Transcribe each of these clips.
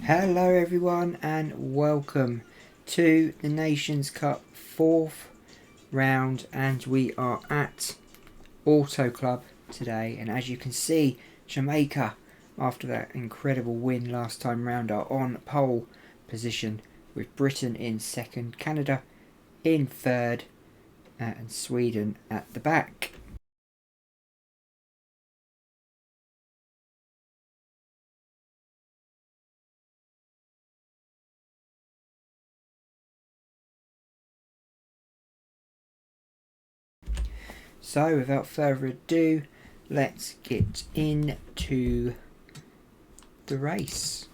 Hello everyone and welcome to the Nations Cup 4th round, and we are at Auto Club today, and as you can see, Jamaica, after that incredible win last time round, are on pole position with Britain in second, Canada in third, and Sweden at the back. So without further ado, let's get into the race.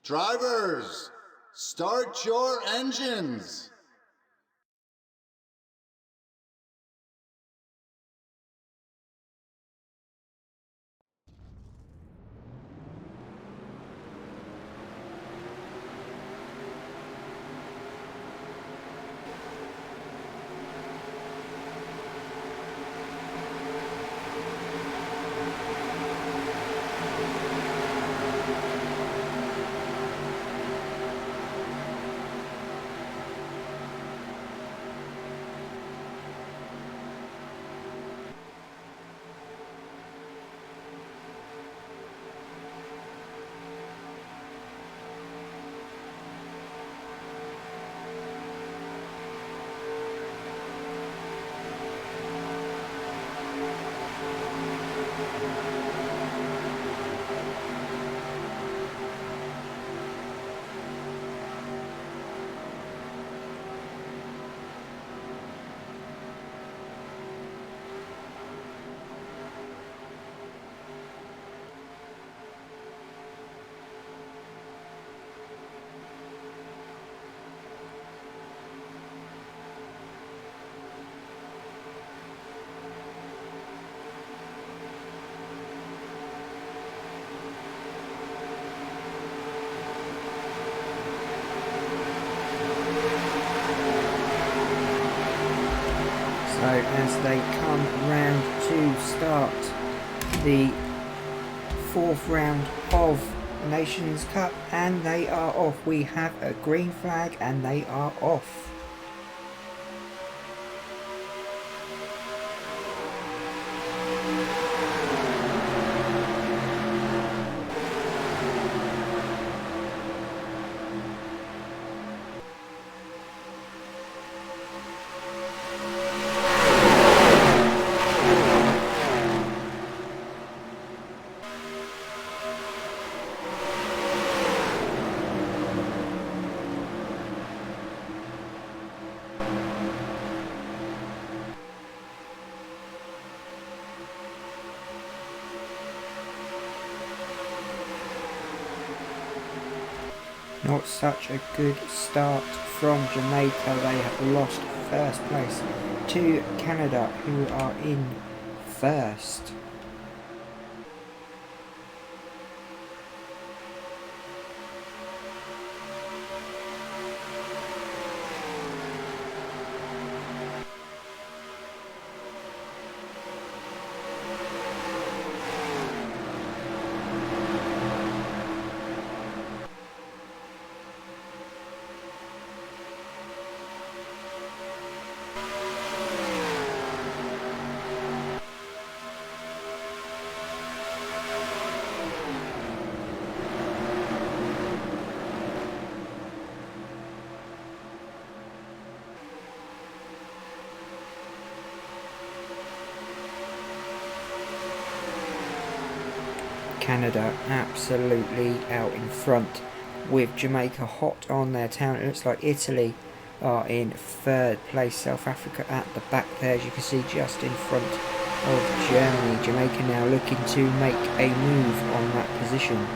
Drivers, start your engines. So as they come round to start the 4th round of the Nations Cup, and they are off. We have a green flag and they are off. Not such a good start from Jamaica. They have lost first place to Canada, who are in first. Canada absolutely out in front, with Jamaica hot on their tail. It looks like Italy are in third place. South Africa at the back there, as you can see, just in front of Germany. Jamaica now looking to make a move on that position.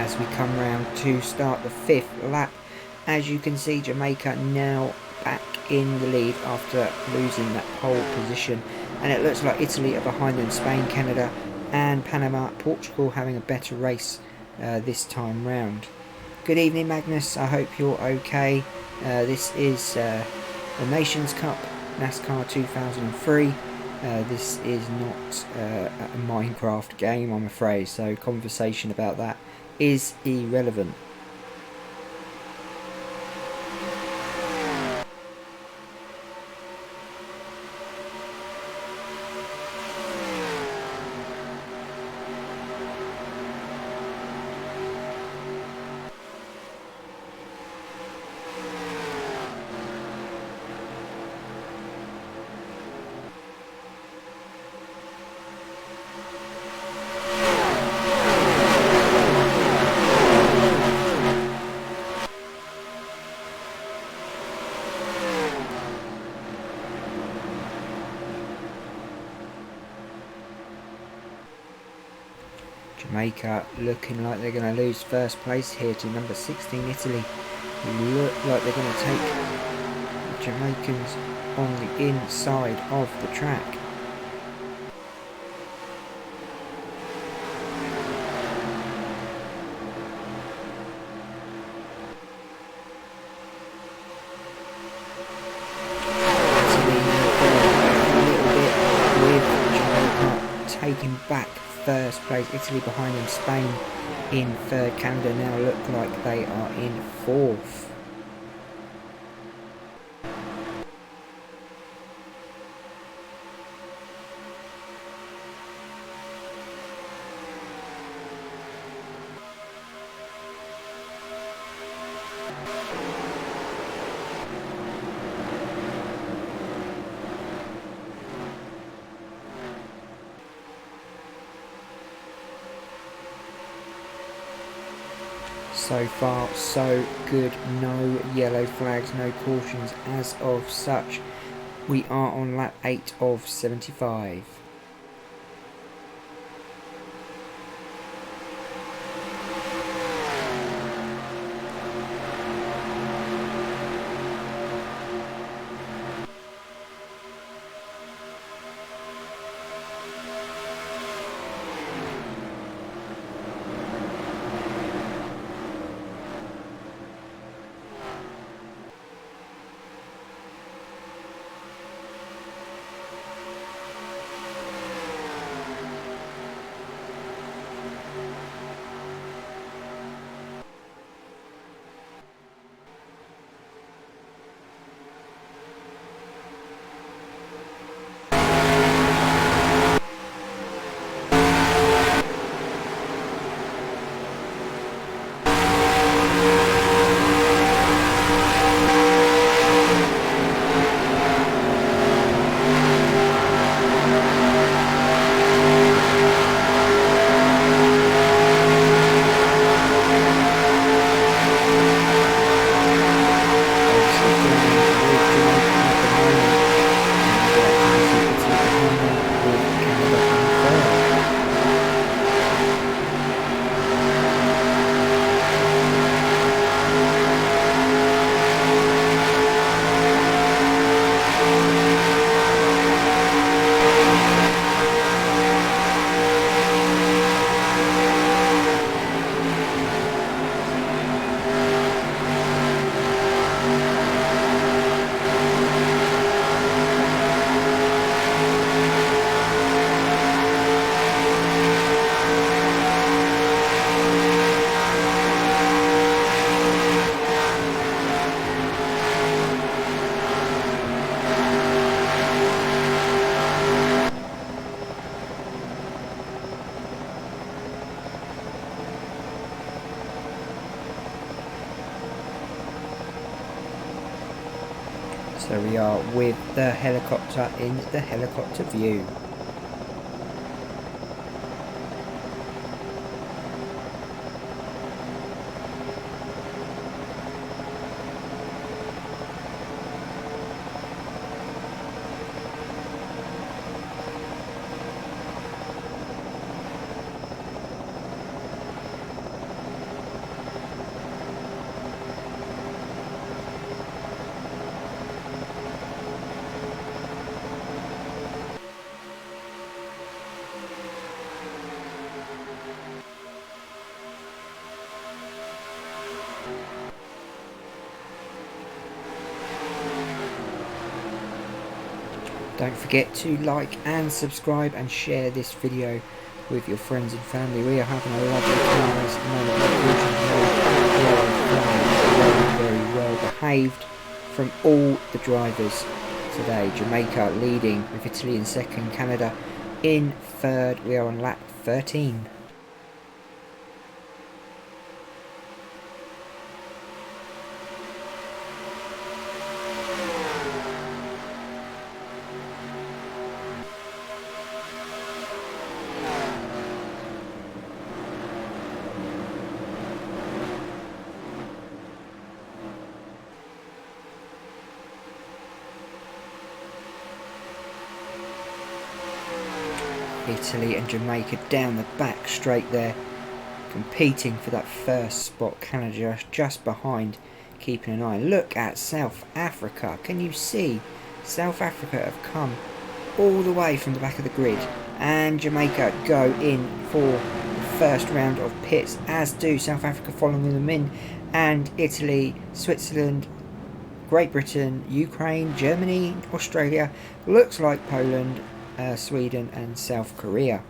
as we come round to start the 5th lap. As you can see, Jamaica now back in the lead after losing that pole position, and it looks like Italy are behind them, Spain, Canada and Panama. Portugal having a better race this time round. Good evening, Magnus, I hope you're okay. This is the Nations Cup NASCAR 2003. This is not a Minecraft game, I'm afraid, so conversation about that is irrelevant. Jamaica looking like they're going to lose first place here to number 16 Italy, who look like they're going to take the Jamaicans on the inside of the track. Taking back first place, Italy behind them, Spain in third, Canada now look like they are in fourth. So far so good, no yellow flags, no cautions as of such. We are on lap 8 of 75. So we are with the helicopter in the helicopter view. Don't forget to like and subscribe and share this video with your friends and family. We are having a lovely time at the moment. Very well behaved from all the drivers today. Jamaica leading with Italy in second, Canada in third. We are on lap 13. Italy and Jamaica down the back straight there, competing for that first spot. Canada just behind, keeping an eye. Look at South Africa. Can you see? South Africa have come all the way from the back of the grid, and Jamaica go in for the first round of pits, as do South Africa following them in, and Italy, Switzerland, Great Britain, Ukraine, Germany, Australia, looks like Poland, Sweden and South Korea.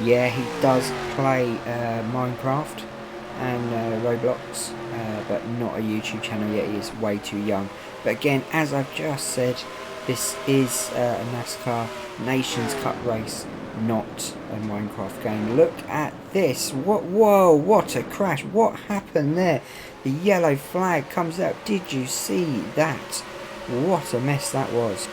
Yeah, he does play Minecraft and Roblox, but not a YouTube channel yet. He is way too young. But again, as I've just said, this is a NASCAR Nations Cup race, not a Minecraft game. Look at this. Whoa, what a crash. What happened there? The yellow flag comes out. Did you see that? What a mess that was.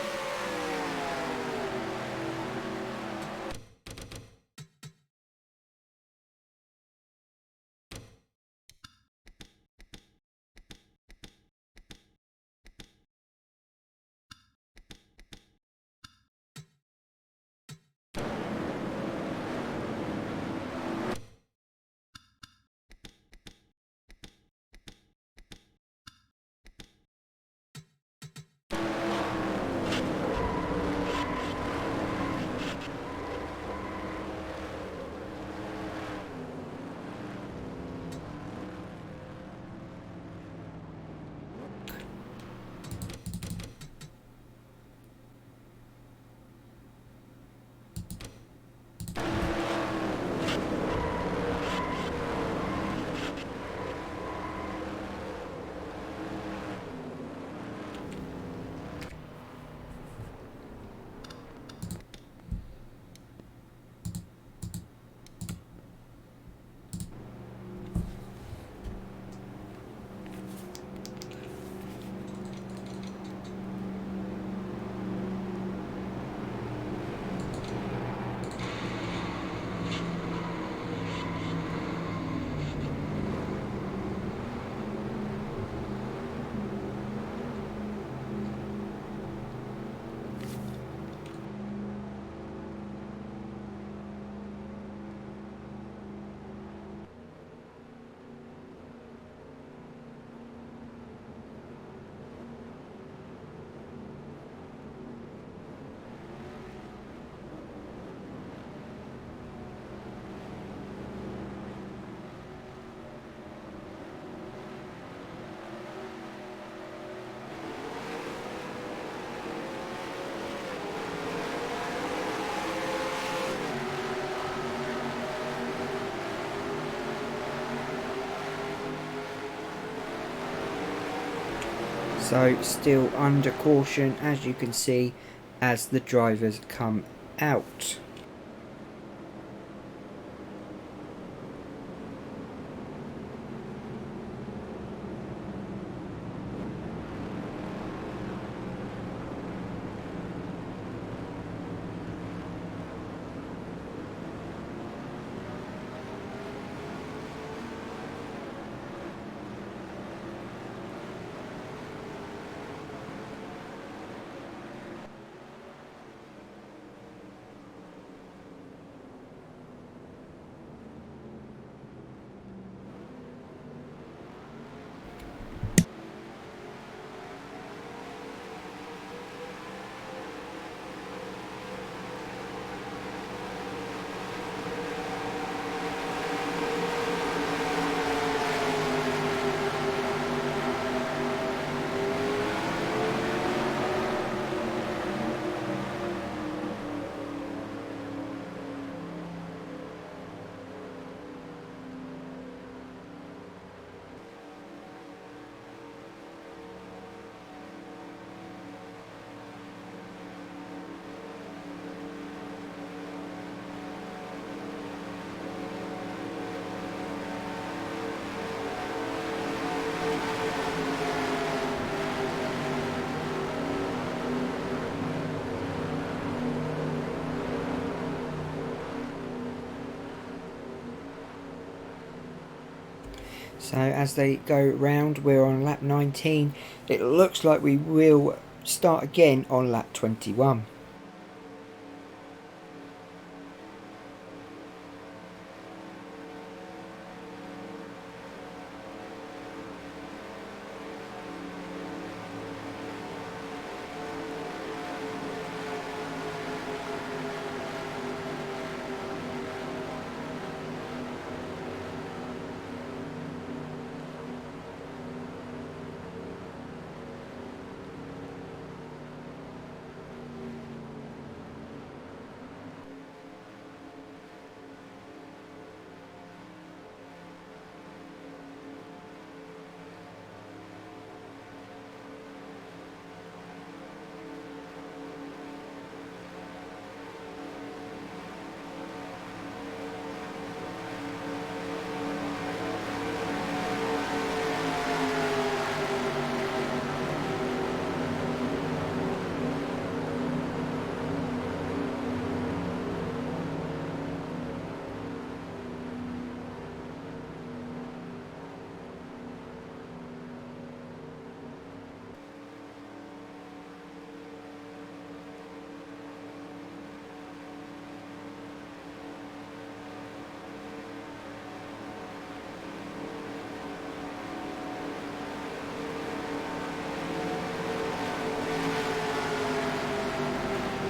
So still under caution, as you can see, as the drivers come out. So as they go round, we're on lap 19. It looks like we will start again on lap 21.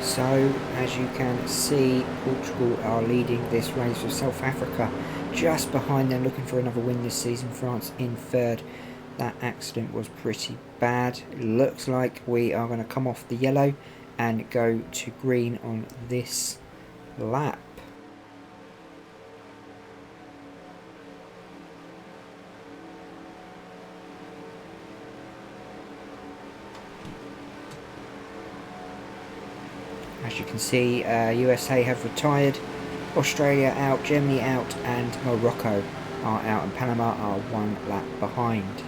So, as you can see, Portugal are leading this race with South Africa just behind them, looking for another win this season. France in third. That accident was pretty bad. It looks like we are going to come off the yellow and go to green on this lap. As you can see, USA have retired, Australia out, Germany out, and Morocco are out, and Panama are one lap behind.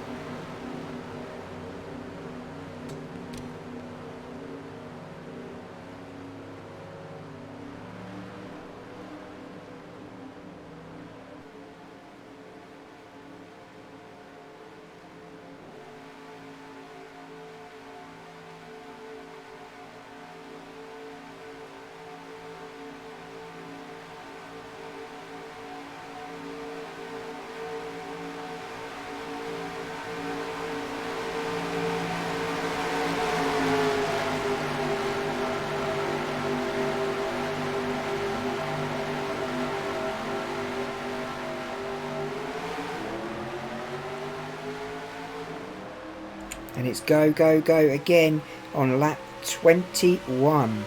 And it's go, go, go again on lap 21.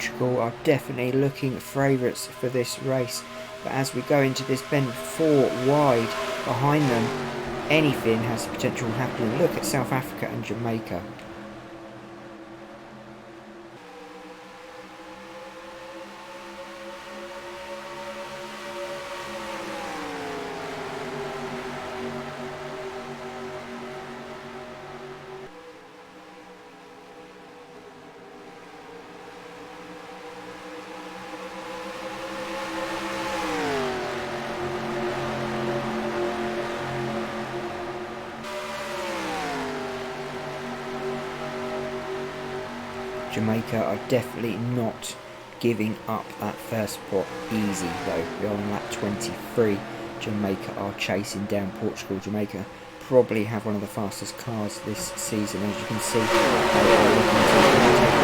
Portugal are definitely looking favourites for this race, but as we go into this bend 4 wide behind them, anything has the potential of happening. Look at South Africa and Jamaica. Jamaica are definitely not giving up that first spot easy though. We're on lap 23. Jamaica are chasing down Portugal. Jamaica probably have one of the fastest cars this season, as you can see. They are looking to take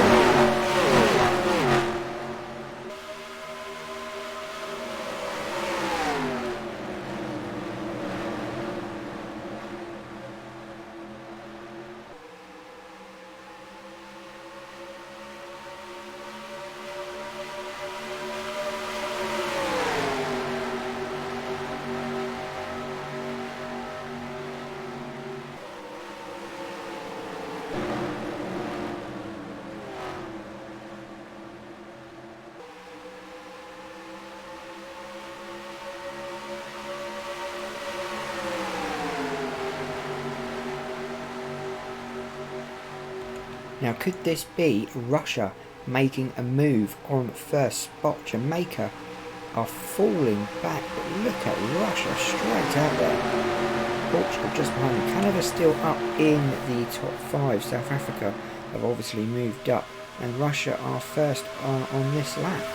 Now, could this be Russia making a move on first spot? Jamaica are falling back, but look at Russia straight out there. Portugal just behind them. Canada still up in the top 5. South Africa have obviously moved up, and Russia are first on this lap.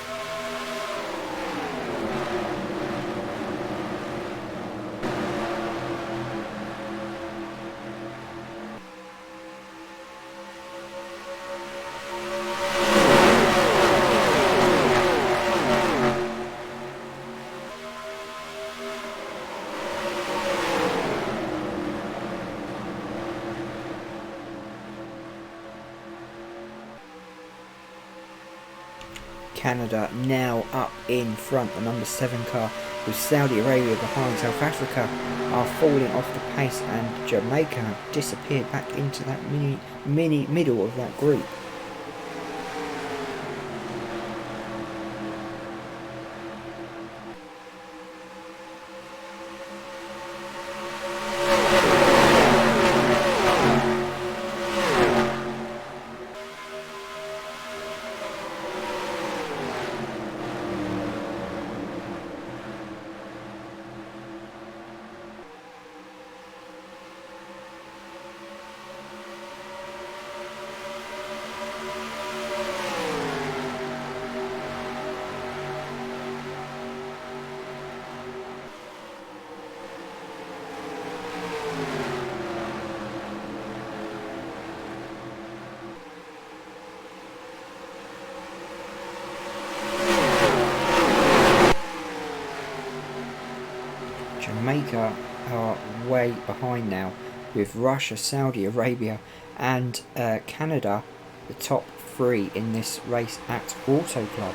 Canada now up in front, the number 7 car, with Saudi Arabia behind. South Africa are falling off the pace, and Jamaica have disappeared back into that middle of that group. Jamaica are way behind now, with Russia, Saudi Arabia and Canada the top 3 in this race at Auto Club.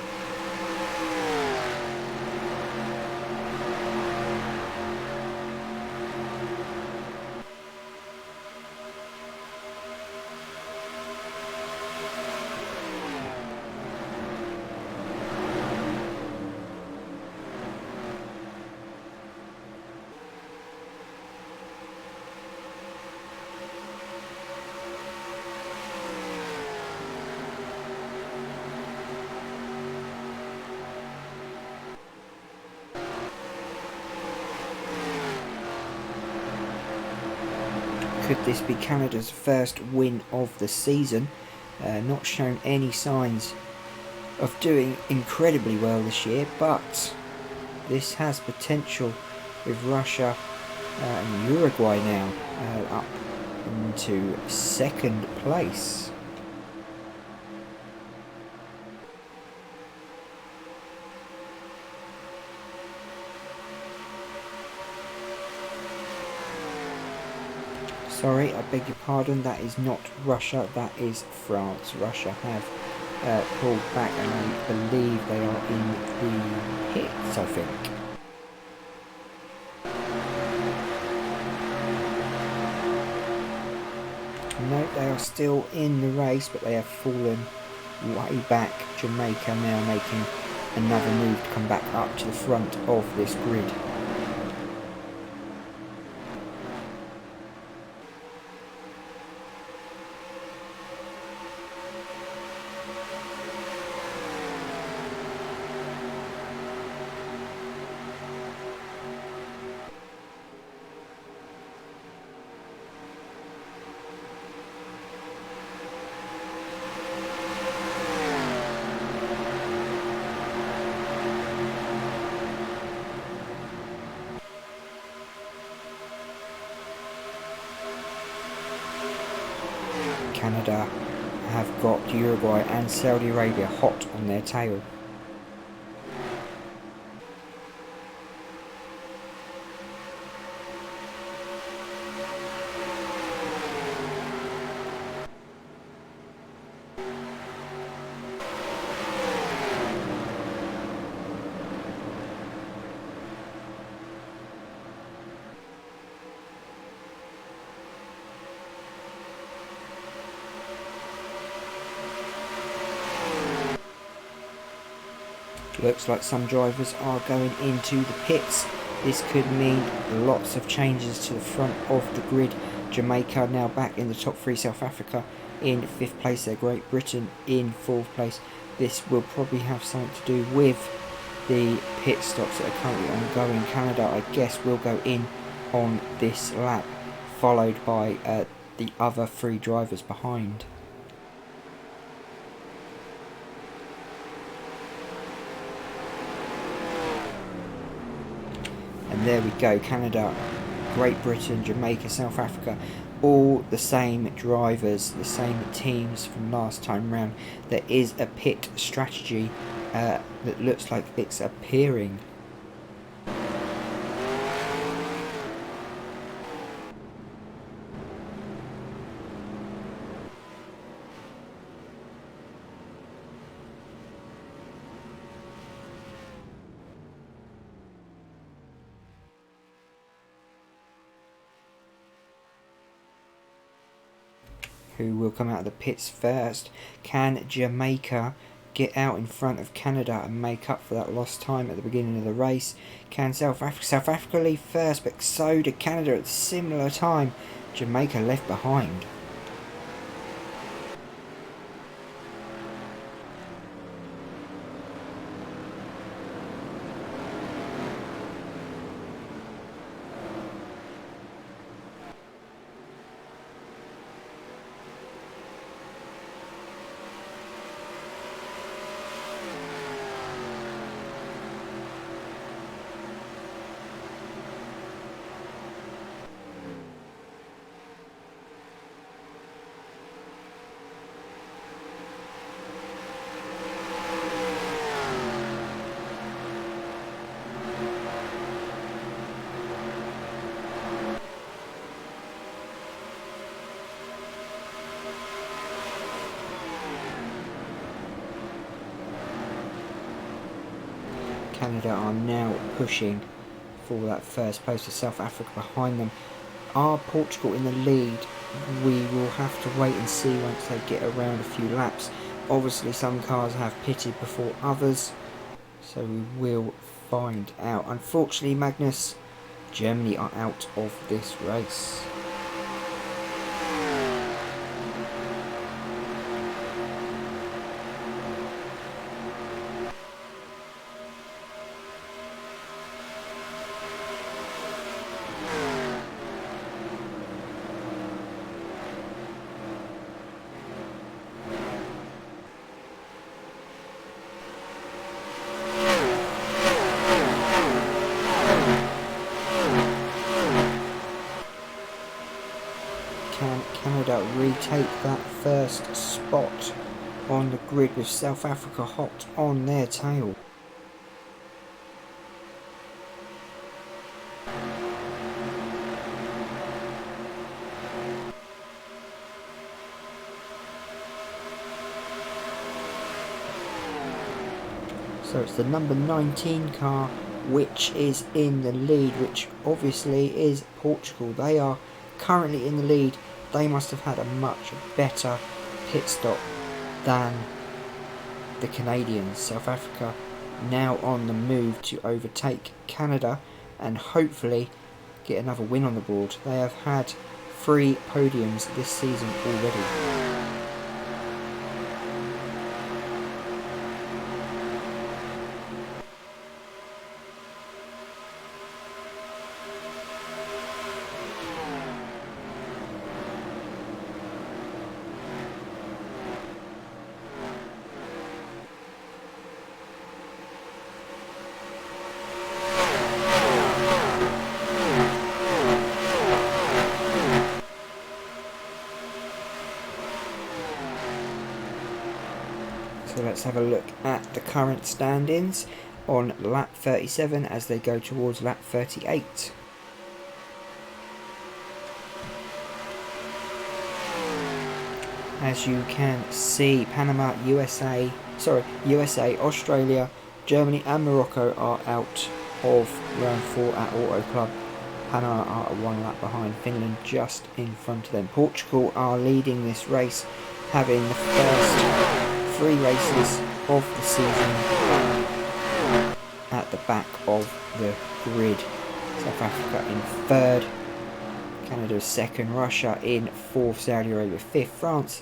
Could this be Canada's first win of the season? Not shown any signs of doing incredibly well this year, but this has potential with Russia and Uruguay now up into 2nd place. Sorry, I beg your pardon, that is not Russia, that is France. Russia have pulled back, and I believe they are in the pits, I think. No, they are still in the race, but they have fallen way back. Jamaica now making another move to come back up to the front of this grid. Canada have got Uruguay and Saudi Arabia hot on their tail. Looks like some drivers are going into the pits. This could mean lots of changes to the front of the grid. Jamaica now back in the top three, South Africa in 5th place there, Great Britain in 4th place. This will probably have something to do with the pit stops that are currently ongoing. Canada, I guess, will go in on this lap, followed by the other 3 drivers behind. And there we go, Canada, Great Britain, Jamaica, South Africa, all the same drivers, the same teams from last time round. There is a pit strategy that looks like it's appearing. Who will come out of the pits first? Can Jamaica get out in front of Canada and make up for that lost time at the beginning of the race? Can South Africa leave first, but so did Canada at a similar time. Jamaica left behind. Canada are now pushing for that first place, with South Africa behind them. Are Portugal in the lead? We will have to wait and see once they get around a few laps. Obviously some cars have pitted before others, so we will find out. Unfortunately, Magnus, Germany are out of this race. Can Canada retake that first spot on the grid with South Africa hot on their tail? So it's the number 19 car which is in the lead, which obviously is Portugal. They are currently in the lead. They must have had a much better pit stop than the Canadians. South Africa now on the move to overtake Canada and hopefully get another win on the board. They have had 3 podiums this season already. So let's have a look at the current stand-ins on lap 37 as they go towards lap 38. As you can see, Panama, USA, Australia, Germany and Morocco are out of round 4 at Auto Club. Panama are 1 lap behind, Finland just in front of them. Portugal are leading this race, having the first 3 races of the season at the back of the grid. South Africa in 3rd, Canada 2nd, Russia in 4th, Saudi Arabia 5th, France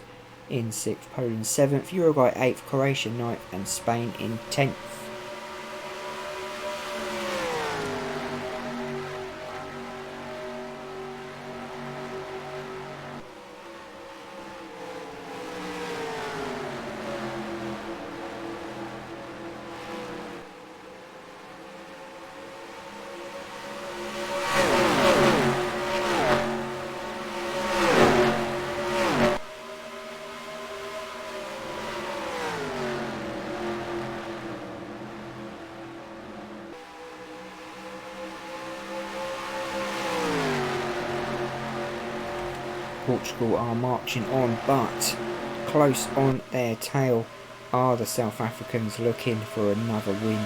in 6th, Poland 7th, Uruguay 8th, Croatia 9th and Spain in 10th. Portugal are marching on, but close on their tail are the South Africans looking for another win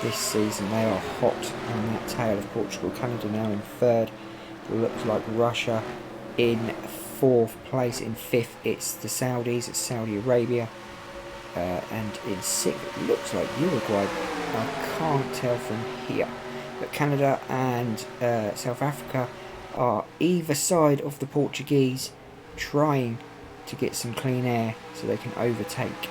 this season. They are hot on that tail of Portugal. Canada now in 3rd. Looks like Russia in 4th place. In 5th it's the Saudis, it's Saudi Arabia. And in 6th it looks like Uruguay. I can't tell from here. But Canada and South Africa are either side of the Portuguese, trying to get some clean air so they can overtake.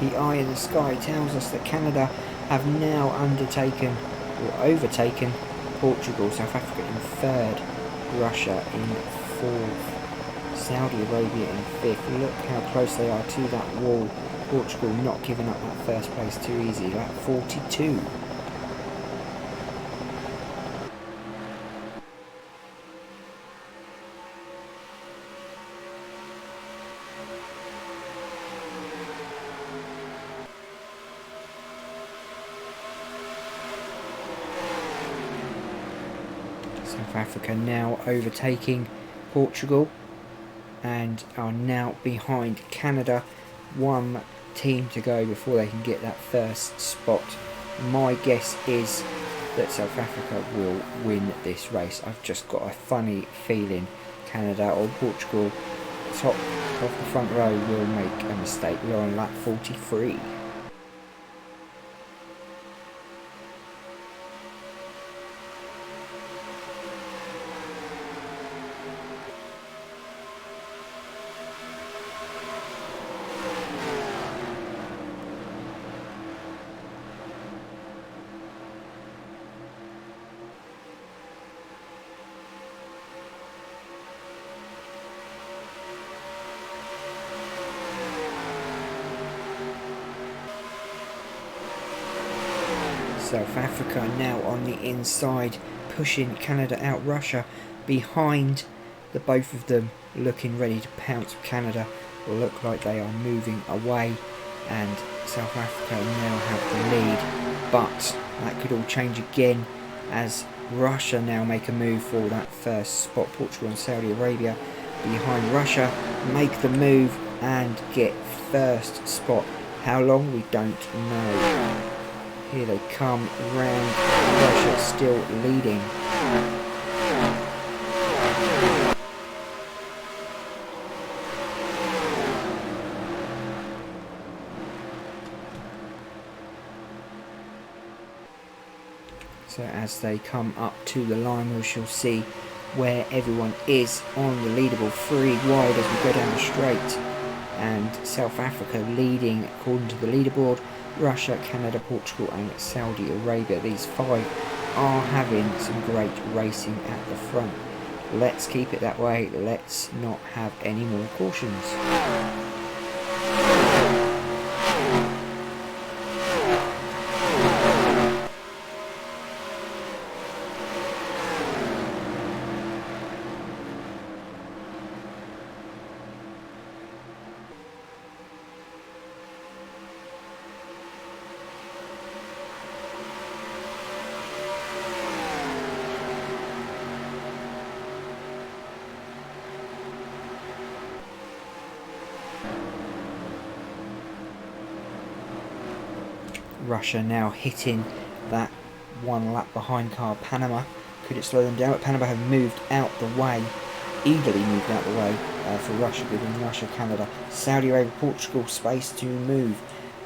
The eye in the sky tells us that Canada have now undertaken or overtaken Portugal, South Africa in 3rd, Russia in 4th, Saudi Arabia in 5th. Look how close they are to that wall. Portugal not giving up that first place too easy, lap 42. South Africa now overtaking Portugal and are now behind Canada. 1 team to go before they can get that first spot. My guess is that South Africa will win this race. I've just got a funny feeling Canada or Portugal, top of the front row, will make a mistake. We're on lap 43. South Africa now on the inside, pushing Canada out. Russia behind the both of them, looking ready to pounce. Canada look like they are moving away, and South Africa now have the lead, but that could all change again as Russia now make a move for that first spot. Portugal and Saudi Arabia behind Russia make the move and get first spot. How long, we don't know. Here they come round. Russia still leading. So as they come up to the line, we shall see where everyone is on the leaderboard. 3 wide as we go down the straight, and South Africa leading according to the leaderboard. Russia, Canada, Portugal and Saudi Arabia. These 5 are having some great racing at the front. Let's keep it that way. Let's not have any more cautions. Russia now hitting that 1 lap behind car Panama. Could it slow them down? But Panama have moved out the way, eagerly moved out the way for Russia, giving Russia, Canada, Saudi Arabia, Portugal space to move.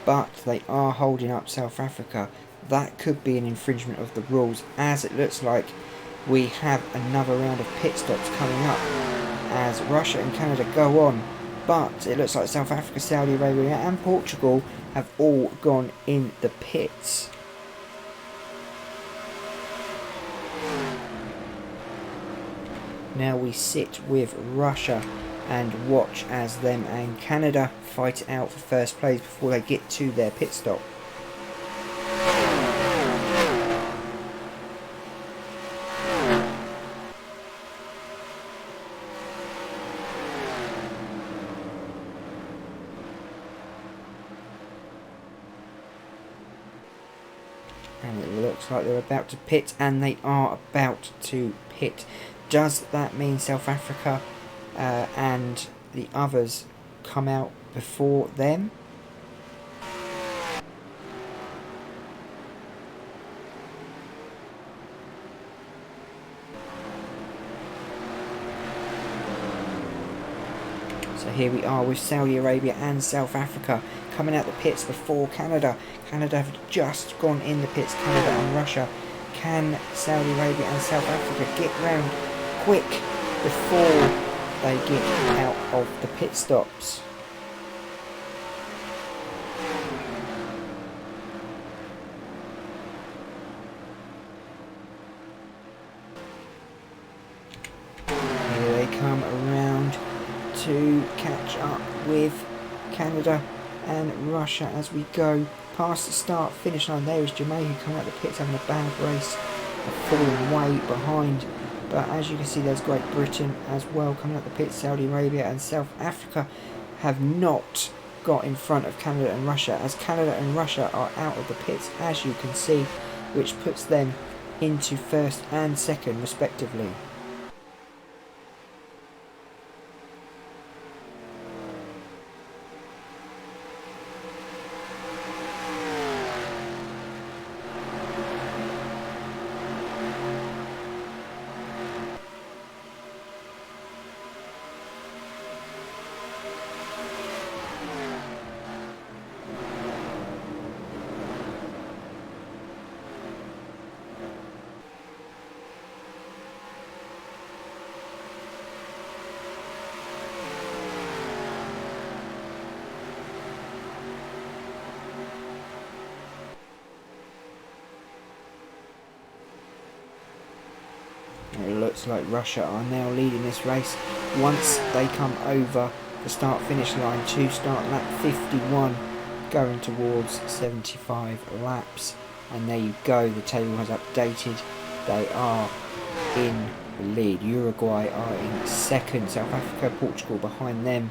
But they are holding up South Africa. That could be an infringement of the rules, as it looks like we have another round of pit stops coming up as Russia and Canada go on. But it looks like South Africa, Saudi Arabia and Portugal have all gone in the pits. Now we sit with Russia and watch as them and Canada fight it out for first place before they get to their pit stop. And it looks like they're about to pit, and they are about to pit. Does that mean South Africa and the others come out before them? So here we are with Saudi Arabia and South Africa coming out the pits before Canada. Canada have just gone in the pits, Canada and Russia. Can Saudi Arabia and South Africa get round quick before they get out of the pit stops? Here they come around to catch up with Canada and Russia as we go past the start finish line. There is Jamaica coming out the pits having a bad race, falling way behind. But as you can see, there's Great Britain as well coming out the pits. Saudi Arabia and South Africa have not got in front of Canada and Russia, as Canada and Russia are out of the pits, as you can see, which puts them into first and second respectively. It looks like Russia are now leading this race once they come over the start finish line to start lap 51, going towards 75 laps. And there you go, the table has updated. They are in the lead. Uruguay are in second. South Africa, Portugal behind them.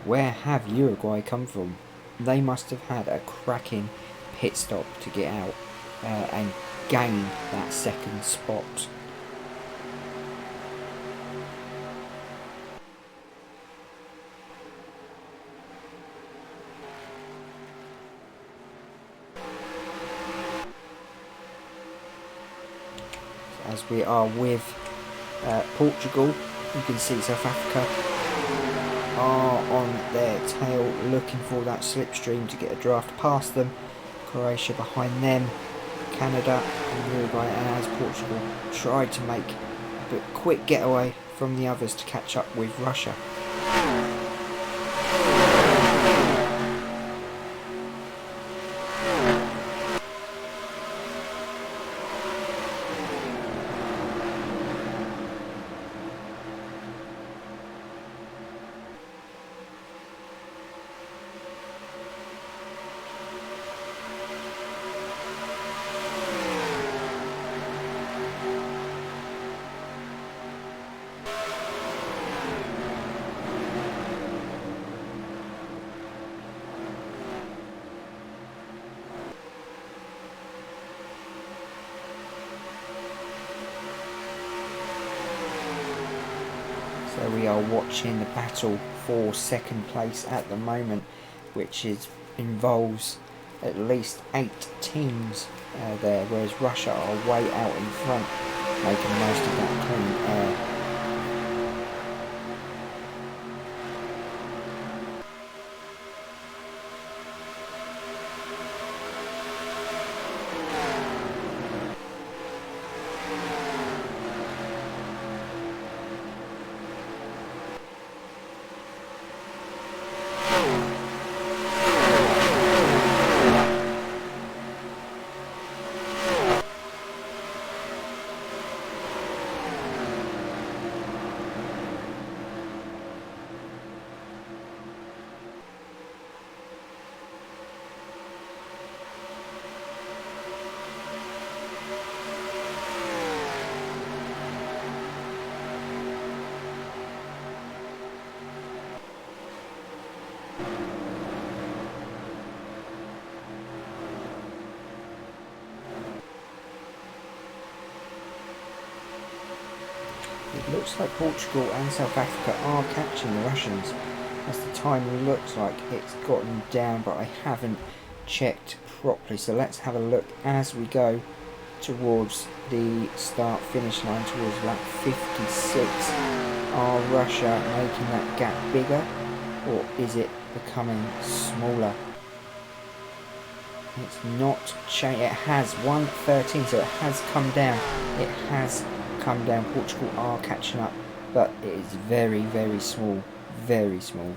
Where have Uruguay come from? They must have had a cracking pit stop to get out and gain that second spot. As we are with Portugal, you can see South Africa are on their tail looking for that slipstream to get a draft past them. Croatia behind them, Canada and Uruguay, and as Portugal tried to make a quick getaway from the others to catch up with Russia. So we are watching the battle for second place at the moment, which involves at least 8 teams there, whereas Russia are way out in front, making the most of that clean air. It looks like Portugal and South Africa are catching the Russians, as the time looks like it's gotten down, but I haven't checked properly. So let's have a look as we go towards the start finish line, towards lap 56. Are Russia making that gap bigger, or is it becoming smaller? It's not changed. It has 1:13, so it has come down. It has come down. Portugal are catching up, but it is very, very small. Very small.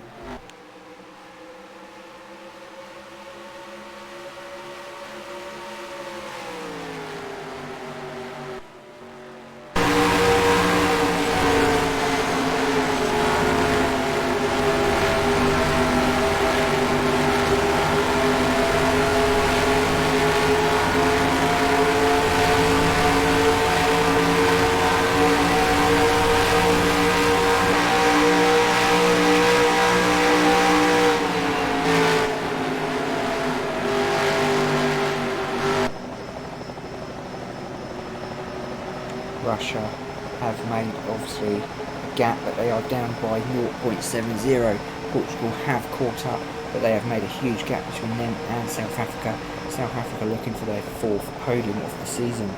Russia have made obviously a gap, but they are down by 0.70. Portugal have caught up, but they have made a huge gap between them and South Africa. South Africa looking for their 4th podium of the season.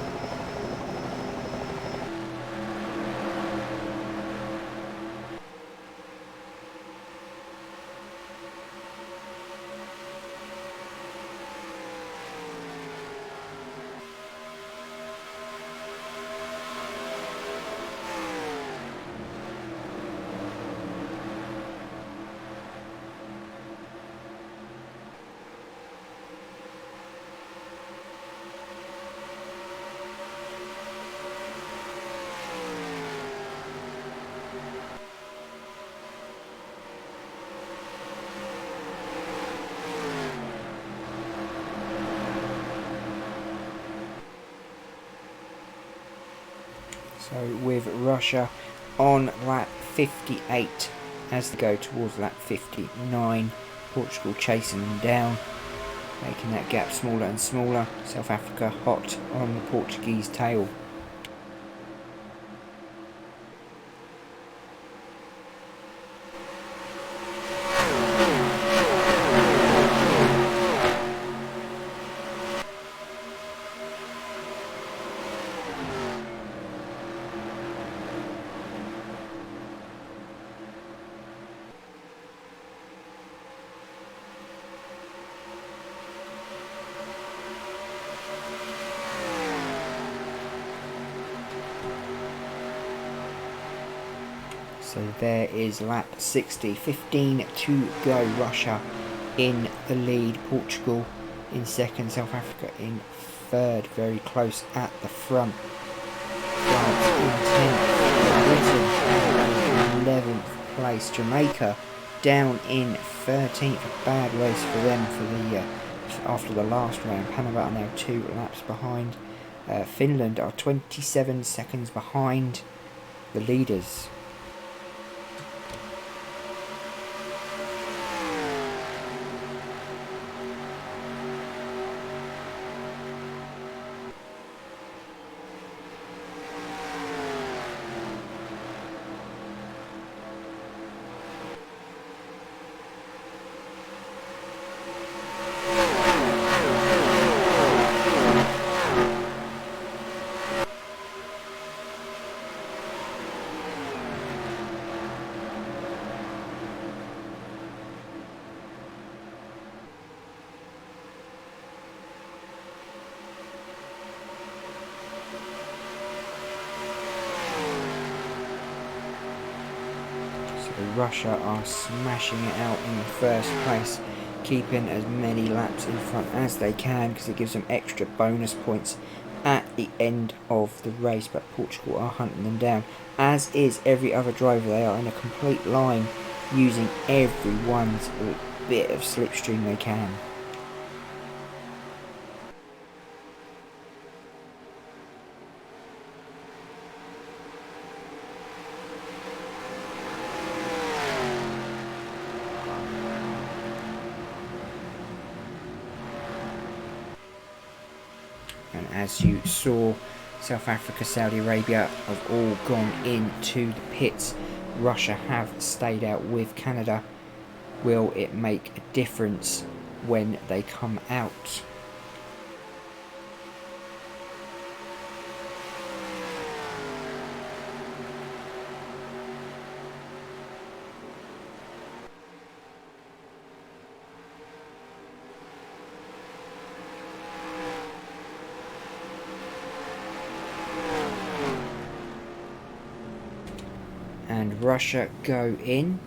So with Russia on lap 58 as they go towards lap 59, Portugal chasing them down, making that gap smaller and smaller. South Africa hot on the Portuguese tail. So there is lap 60, 15 to go. Russia in the lead, Portugal in second, South Africa in third, very close at the front. France in 10th, Britain in 11th place, Jamaica down in 13th, a bad race for them after the last round. Panama are now 2 laps behind. Finland are 27 seconds behind the leaders. Russia are smashing it out in first place, keeping as many laps in front as they can because it gives them extra bonus points at the end of the race. But Portugal are hunting them down, as is every other driver. They are in a complete line, using everyone's bit of slipstream they can. And as you saw, South Africa, Saudi Arabia have all gone into the pits. Russia have stayed out with Canada. Will it make a difference when they come out? And Russia go in.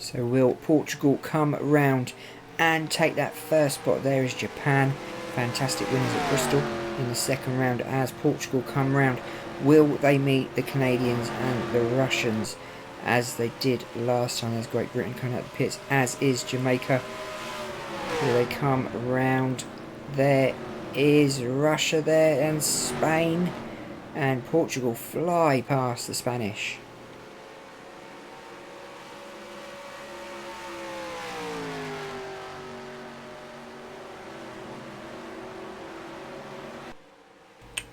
So will Portugal come round and take that first spot? There is Japan, fantastic winners at Bristol in the second round. As Portugal come round, will they meet the Canadians and the Russians as they did last time? There's Great Britain coming out of the pits, as is Jamaica. Will they come round? There is Russia there, and Spain, and Portugal fly past the Spanish.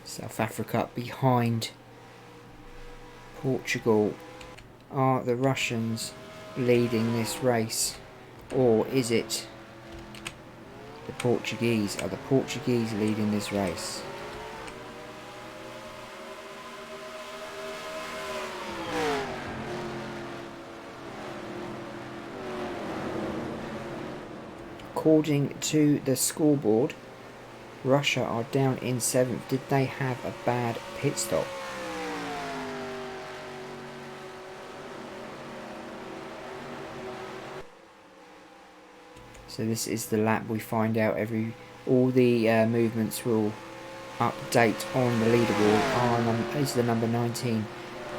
South Africa behind Portugal. Are the Russians leading this race, or is it the Portuguese? Are the Portuguese leading this race? According to the scoreboard, Russia are down in 7th. Did they have a bad pit stop? So this is the lap we find out all the movements will update on the leaderboard. Is the number 19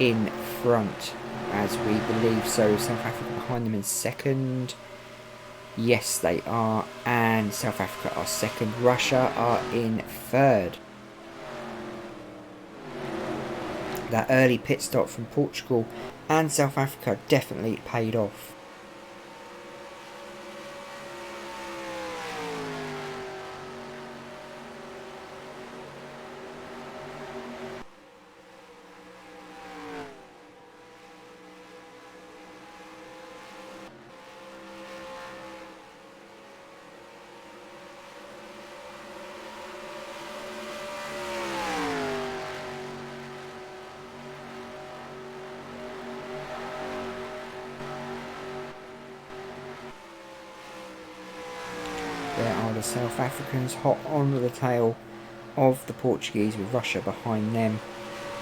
in front, as we believe so. South Africa behind them in 2nd. Yes, they are, and South Africa are 2nd. Russia are in 3rd. That early pit stop from Portugal and South Africa definitely paid off. There are the South Africans hot on the tail of the Portuguese, with Russia behind them.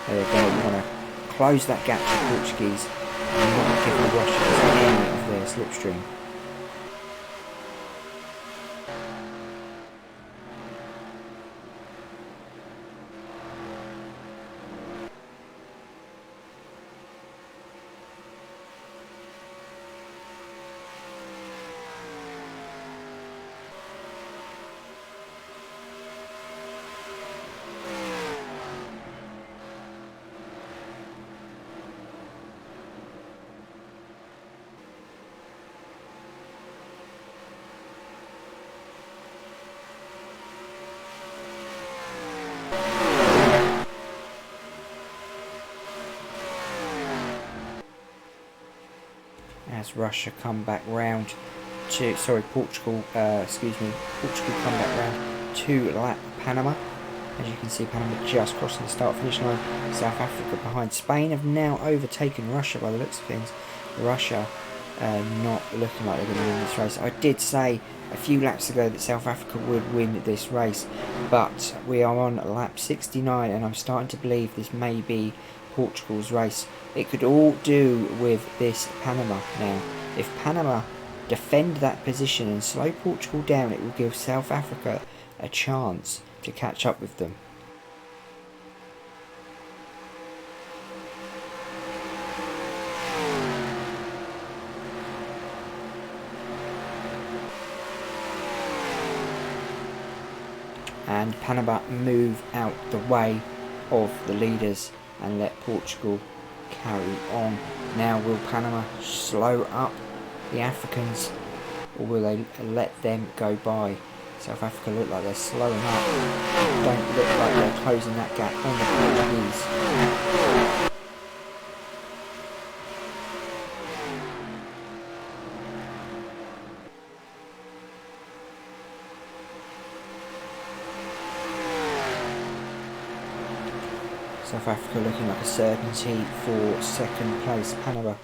They're going to want to close that gap to the Portuguese and not give the Russians any of their slipstream. As Russia come back round to, Portugal come back round to lap Panama. As you can see, Panama just crossing the start finish line. South Africa behind. Spain have now overtaken Russia by the looks of things. Russia not looking like they're going to win this race. I did say a few laps ago that South Africa would win this race, but we are on lap 69 and I'm starting to believe this may be Portugal's race. It could all do with this Panama now. If Panama defend that position and slow Portugal down, it will give South Africa a chance to catch up with them. And Panama move out the way of the leaders and let Portugal carry on. Now will Panama slow up the Africans, or will they let them go by? South Africa look like they're slowing up. Don't look like they're closing that gap on the Portuguese. South Africa looking like a certainty for 2nd place. Panama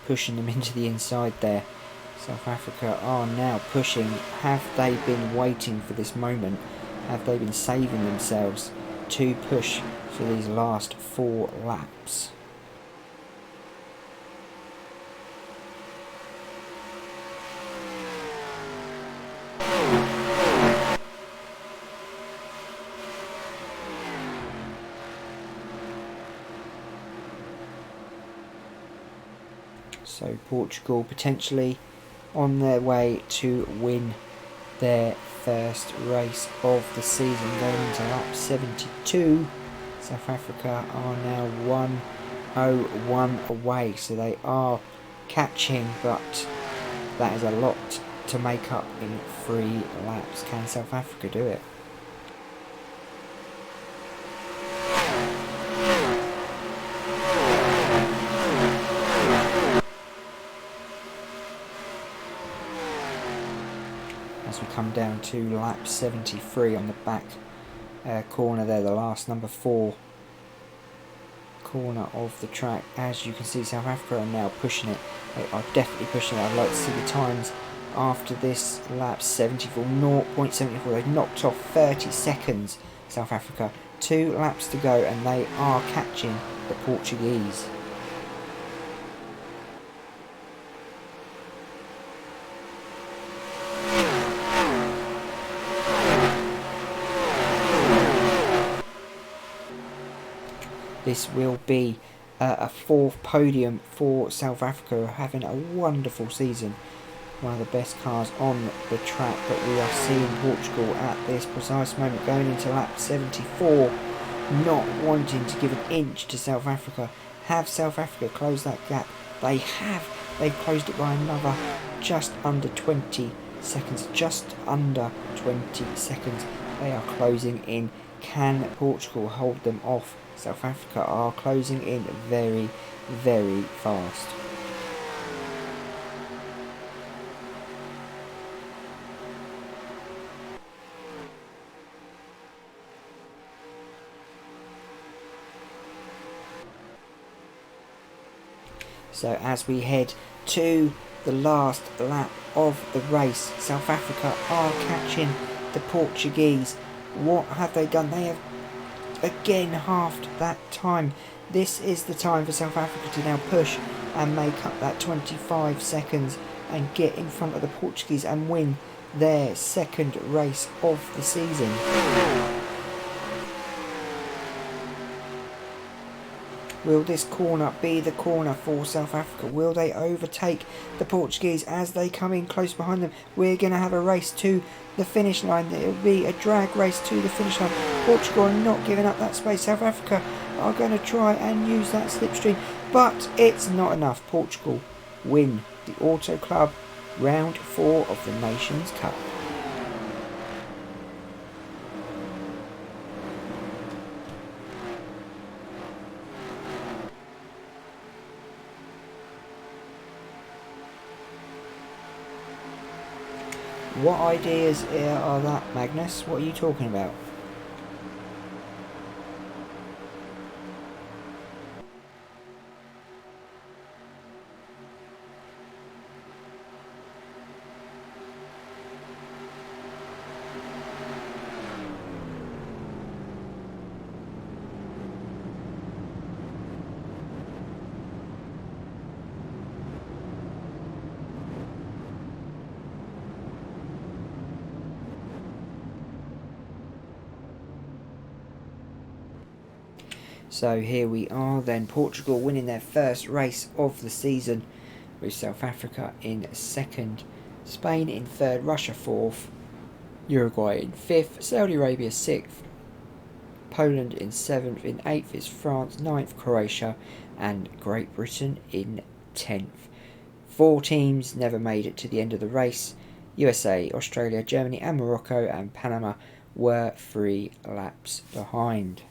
pushing them into the inside there. South Africa are now pushing. Have they been waiting for this moment? Have they been saving themselves to push for these last 4 laps? So Portugal potentially on their way to win their first race of the season, going into lap 72. South Africa are now 101 away, so they are catching, but that is a lot to make up in 3 laps. Can South Africa do it? As we come down to lap 73 on the back corner there, the last number 4 corner of the track. As you can see, South Africa are now pushing it. They are definitely pushing it. I'd like to see the times after this lap. 74, 0.74. They've knocked off 30 seconds, South Africa. 2 laps to go and they are catching the Portuguese. This will be a 4th podium for South Africa, having a wonderful season. One of the best cars on the track, but we are seeing Portugal at this precise moment going into lap 74, not wanting to give an inch to South Africa. Have South Africa closed that gap? They have. They've closed it by another just under 20 seconds. Just under 20 seconds. They are closing in. Can Portugal hold them off? South Africa are closing in very, very fast. So as we head to the last lap of the race, South Africa are catching the Portuguese. What have they done? They have again halved that time. This is the time for South Africa to now push and make up that 25 seconds and get in front of the Portuguese and win their 2nd race of the season. Will this corner be the corner for South Africa? Will they overtake the Portuguese as they come in close behind them? We're going to have a race to the finish line. It will be a drag race to the finish line. Portugal are not giving up that space. South Africa are going to try and use that slipstream, but it's not enough. Portugal win the Auto Club round 4 of the Nations Cup. What ideas are that, Magnus? What are you talking about? So here we are then, Portugal winning their first race of the season, with South Africa in 2nd, Spain in 3rd, Russia 4th, Uruguay in 5th, Saudi Arabia 6th, Poland in 7th, in 8th is France, 9th Croatia, and Great Britain in 10th. 4 teams never made it to the end of the race. USA, Australia, Germany and Morocco and Panama were 3 laps behind.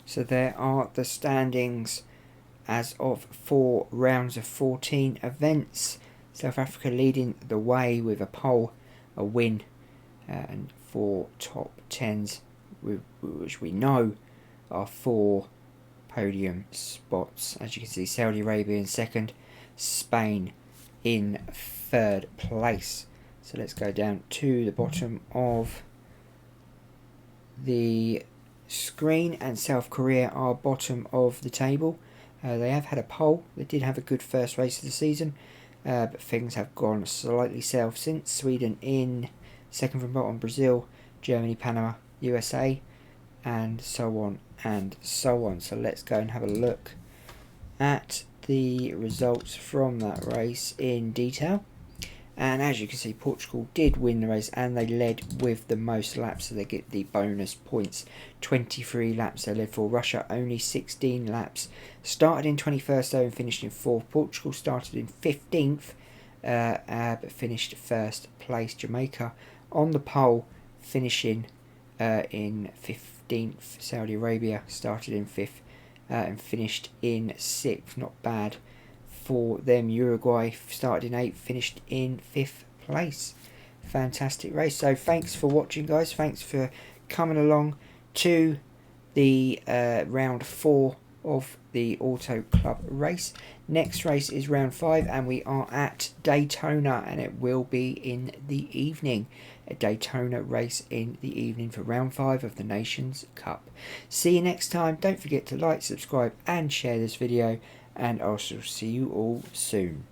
So there are the standings as of 4 rounds of 14 events. South Africa leading the way with a pole, a win, and 4 top 10s, which we know are 4 podium spots. As you can see, Saudi Arabia in 2nd, Spain in 3rd place. So let's go down to the bottom of the screen, and South Korea are bottom of the table. They have had a pole. They did have a good first race of the season, but things have gone slightly south since. Sweden in 2nd from bottom, Brazil, Germany, Panama, USA, and so on and so on. So let's go and have a look at the results from that race in detail. And as you can see, Portugal did win the race and they led with the most laps, so they get the bonus points. 23 laps they led for. Russia only 16 laps. Started in 21st though and finished in 4th. Portugal started in 15th but finished 1st place. Jamaica on the pole, finishing in 15th. Saudi Arabia started in 5th and finished in 6th. Not bad for them. Uruguay started in 8th, finished in 5th place. Fantastic race. So thanks for watching, guys. Thanks for coming along to the round 4 of the Auto Club race. Next race is round 5 and we are at Daytona, and it will be in the evening. A Daytona race in the evening for round 5 of the Nations Cup. See you next time. Don't forget to like, subscribe and share this video, and I shall see you all soon.